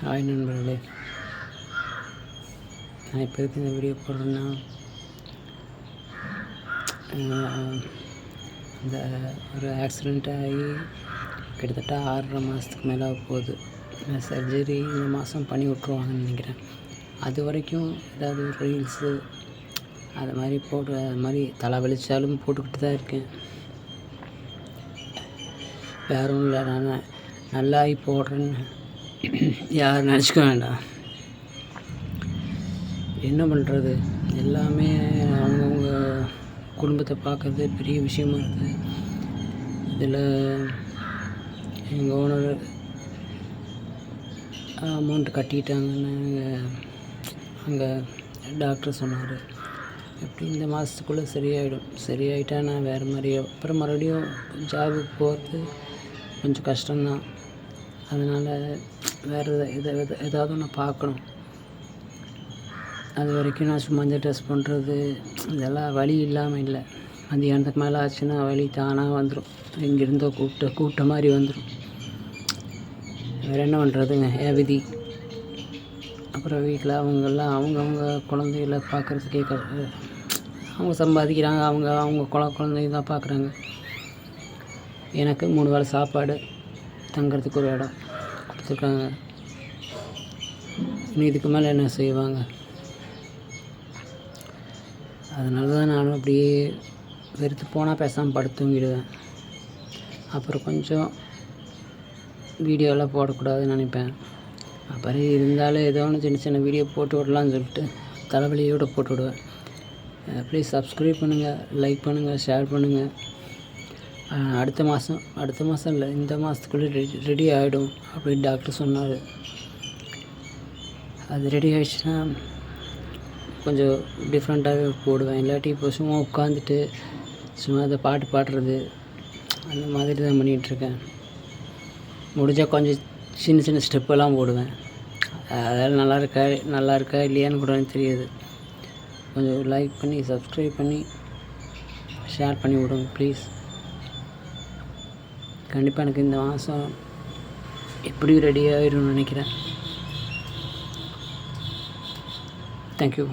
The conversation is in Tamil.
ஹாய் நண்பர்களே, நான் இப்போ எதுக்கு இந்த வீடியோ போடுறேன்னா, இந்த ஒரு ஆக்சிடெண்ட் ஆகி கிட்டத்தட்ட 6.5 மாதத்துக்கு மேலே போகுது. சர்ஜரி இந்த மாதம் பண்ணி விட்ருவாங்கன்னு நினைக்கிறேன். அது வரைக்கும் ஏதாவது ஒரு ரீல்ஸு அது மாதிரி தலை வலிச்சாலும் போட்டுக்கிட்டு தான் இருக்கேன். வேறு ஒன்றும் இல்லை, நான் நல்லாகி போடுறேன்னு யாரும் நினச்சிக்க வேண்டாம். என்ன பண்ணுறது, எல்லாமே அவங்கவுங்க குடும்பத்தை பார்க்குறது பெரிய விஷயமா இருக்குது. இதில் எங்கள் ஓனர் அமௌண்ட் கட்டிட்டாங்கன்னு அங்கே டாக்டர் சொன்னார். எப்படி இந்த மாதத்துக்குள்ளே சரியாயிட்டா நான் வேறு மாதிரி அப்புறம் மறுபடியும் ஜாபுக்கு போகிறது கொஞ்சம் கஷ்டம்தான். அதனால் வேறு ஏதாவது ஒன்று பார்க்கணும். அது வரைக்கும் நான் சும்மா இந்த ட்ரெஸ் பண்ணுறது இதெல்லாம் வலி இல்லாமல் இல்லை. மதியானத்துக்கு மேலே ஆச்சுன்னா வலி தானாக வந்துடும். இங்கேருந்தோ கூப்பிட்ட மாதிரி வந்துடும். வேறு என்ன பண்ணுறதுங்க, என் விதி. அப்புறம் வீட்டில் அவங்கெல்லாம் அவங்கவுங்க குழந்தைகள பார்க்குறதுக்கே அவங்க சம்பாதிக்கிறாங்க, அவங்க குழந்தைங்க தான் பார்க்குறாங்க. எனக்கு 3 வேளை சாப்பாடு, தங்கிறதுக்கு ஒரு இடம் கொடுத்துருக்காங்க. இன்னும் இதுக்கு மேலே என்ன செய்வாங்க? அதனால தான் நானும் அப்படியே வெறுத்து போனால் பேசாமல் படுத்து தூங்கிடுவேன். அப்புறம் கொஞ்சம் வீடியோலாம் போடக்கூடாதுன்னு நினைப்பேன். அப்புறம் இருந்தாலும் ஏதோ ஒன்று சின்ன வீடியோ போட்டு விடலான்னு சொல்லிட்டு தலைவலியோடு போட்டு விடுவேன். ப்ளீஸ் சப்ஸ்கிரைப் பண்ணுங்கள், லைக் பண்ணுங்கள், ஷேர் பண்ணுங்கள். அடுத்த மாதம் இல்லை, இந்த மாதத்துக்குள்ளே ரெடி ஆகிடும் அப்படின்னு டாக்டர் சொன்னார். அது ரெடி ஆகிடுச்சுன்னா கொஞ்சம் டிஃப்ரெண்ட்டாகவே போடுவேன். இல்லாட்டி இப்போ சும்மா உட்காந்துட்டு சும்மா அதை பாட்டு பாடுறது அந்த மாதிரி தான் பண்ணிகிட்ருக்கேன். முடிஞ்சால் கொஞ்சம் சின்ன ஸ்டெப்பெல்லாம் போடுவேன். அதெல்லாம் நல்லா இருக்கா இல்லையான்னு கூட எனக்கு தெரியாது. கொஞ்சம் லைக் பண்ணி சப்ஸ்கிரைப் பண்ணி ஷேர் பண்ணி விடுங்க ப்ளீஸ். கண்டிப்பாக எனக்கு இந்த மாதம் எப்படியும் ரெடி ஆகிடும்னு நினைக்கிறேன். தேங்க்யூ.